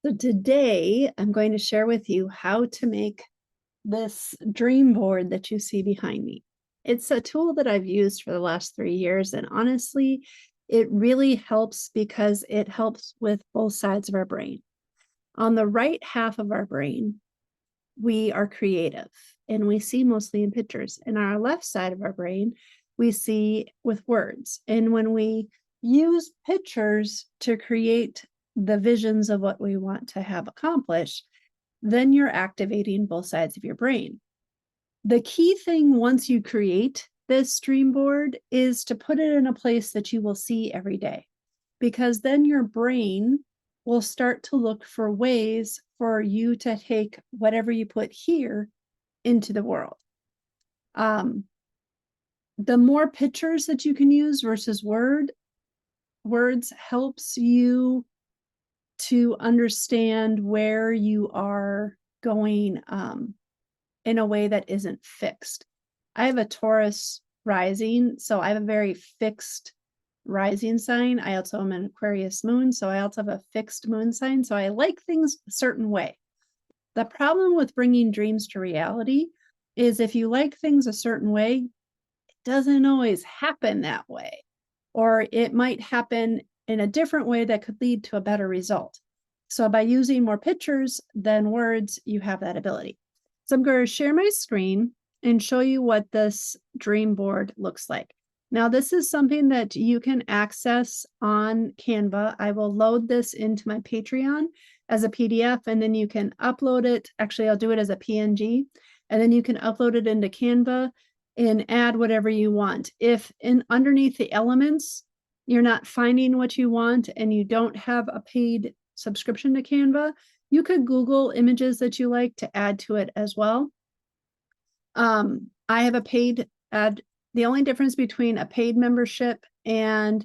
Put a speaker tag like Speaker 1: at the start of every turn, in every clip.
Speaker 1: So today I'm going to share with you how to make this dream board that you see behind me. It's a tool that I've used for the last 3 years, and honestly, it really helps because it helps with both sides of our brain. On the right half of our brain, we are creative and we see mostly in pictures. And on our left side of our brain, we see with words. And when we use pictures to create the visions of what we want to have accomplished, then you're activating both sides of your brain. The key thing once you create this dream board is to put it in a place that you will see every day, because then your brain will start to look for ways for you to take whatever you put here into the world. The more pictures that you can use versus words helps you to understand where you are going in a way that isn't fixed. I have a Taurus rising, so I have a very fixed rising sign. I also am an Aquarius moon, so I also have a fixed moon sign. So I like things a certain way. The problem with bringing dreams to reality is if you like things a certain way, it doesn't always happen that way, or it might happen in a different way that could lead to a better result. So by using more pictures than words, you have that ability. So I'm going to share my screen and show you what this dream board looks like. Now, this is something that you can access on Canva. I will load this into my Patreon as a PDF, and then you can upload it. Actually, I'll do it as a PNG, and then you can upload it into Canva and add whatever you want. If underneath the elements, you're not finding what you want and you don't have a paid subscription to Canva, you could Google images that you like to add to it as well. I have a paid ad. The only difference between a paid membership and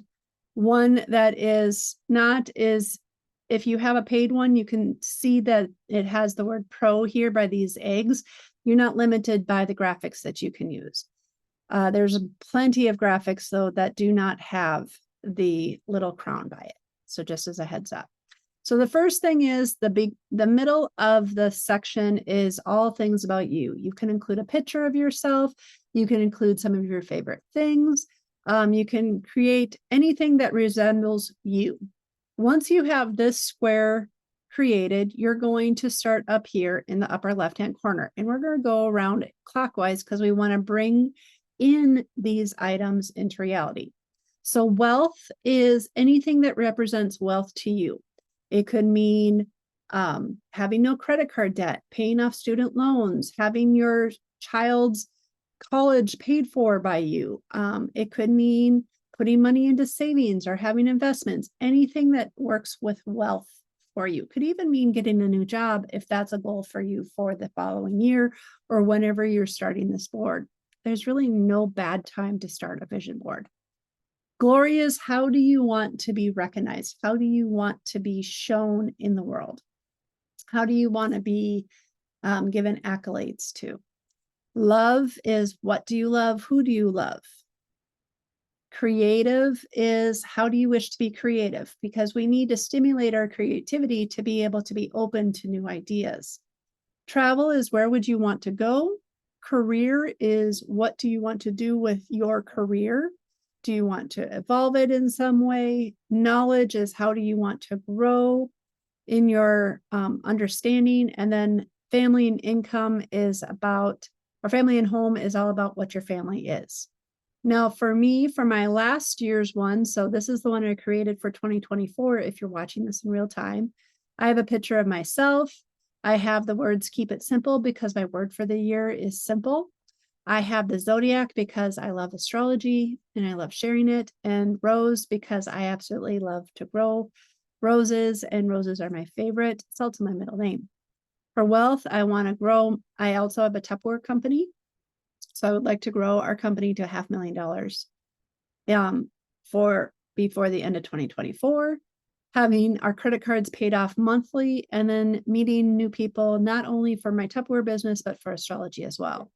Speaker 1: one that is not is if you have a paid one, you can see that it has the word pro here by these eggs. You're not limited by the graphics that you can use. There's plenty of graphics, though, that do not have the little crown by it. So just as a heads up. So the first thing is the middle of the section is all things about you. You can include a picture of yourself. You can include some of your favorite things. You can create anything that resembles you. Once you have this square created, you're going to start up here in the upper left-hand corner. And we're going to go around clockwise because we want to bring in these items into reality. So wealth is anything that represents wealth to you. It could mean having no credit card debt, paying off student loans, having your child's college paid for by you. It could mean putting money into savings or having investments, anything that works with wealth for you. Could even mean getting a new job if that's a goal for you for the following year or whenever you're starting this board. There's really no bad time to start a vision board. Glory is, how do you want to be recognized? How do you want to be shown in the world? How do you want to be given accolades to? Love is, what do you love? Who do you love? Creative is, how do you wish to be creative? Because we need to stimulate our creativity to be able to be open to new ideas. Travel is, where would you want to go? Career is, what do you want to do with your career? Do you want to evolve it in some way? Knowledge is, how do you want to grow in your understanding? And then family and income is about, or family and home is all about what your family is. Now, for me, for my last year's one, so this is the one I created for 2024, if you're watching this in real time, I have a picture of myself. I have the words keep it simple because my word for the year is simple. I have the zodiac because I love astrology and I love sharing it, and rose because I absolutely love to grow roses, and roses are my favorite. It's also my middle name. For wealth, I want to grow. I also have a Tupperware company, so I would like to grow our company to $500,000 for before the end of 2024. Having our credit cards paid off monthly, and then meeting new people, not only for my Tupperware business, but for astrology as well.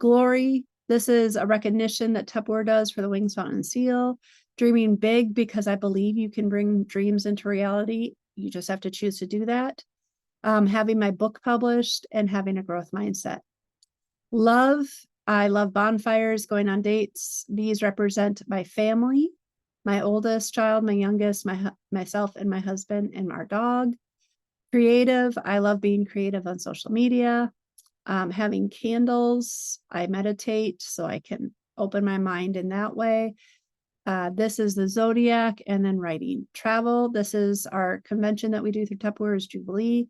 Speaker 1: Glory, this is a recognition that Tupperware does for the Wings Fountain Seal. Dreaming big because I believe you can bring dreams into reality you just have to choose to do that. Having my book published and having a growth mindset. Love, I love bonfires, going on dates. These represent my family, my oldest child, my youngest, myself and my husband and our dog. Creative, I love being creative on social media. Having candles, I meditate so I can open my mind in that way. This is the zodiac, and then writing. Travel, this is our convention that we do through Tupperware is Jubilee.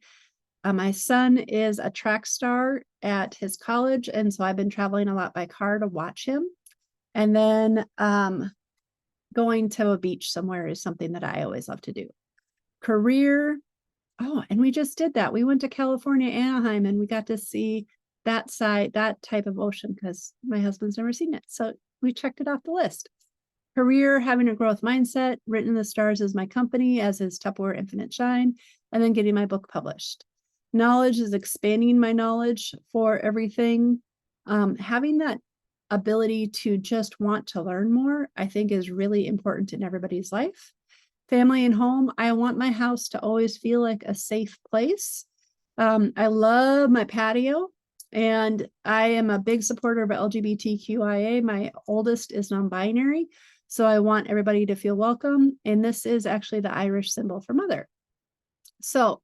Speaker 1: My son is a track star at his college, and so I've been traveling a lot by car to watch him. And then going to a beach somewhere is something that I always love to do. Career, oh, and we just did that. We went to California, Anaheim, and we got to see that side, that type of ocean, because my husband's never seen it. So we checked it off the list. Career, having a growth mindset, Written in the Stars is my company, as is Tupperware Infinite Shine, and then getting my book published. Knowledge is expanding my knowledge for everything. Having that ability to just want to learn more, I think is really important in everybody's life. Family and home, I want my house to always feel like a safe place. I love my patio, and I am a big supporter of LGBTQIA. My oldest is non-binary, so I want everybody to feel welcome. And this is actually the Irish symbol for mother. So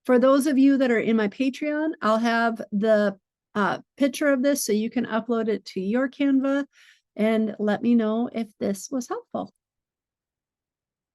Speaker 1: for those of you that are in my Patreon, I'll have the picture of this so you can upload it to your Canva and let me know if this was helpful.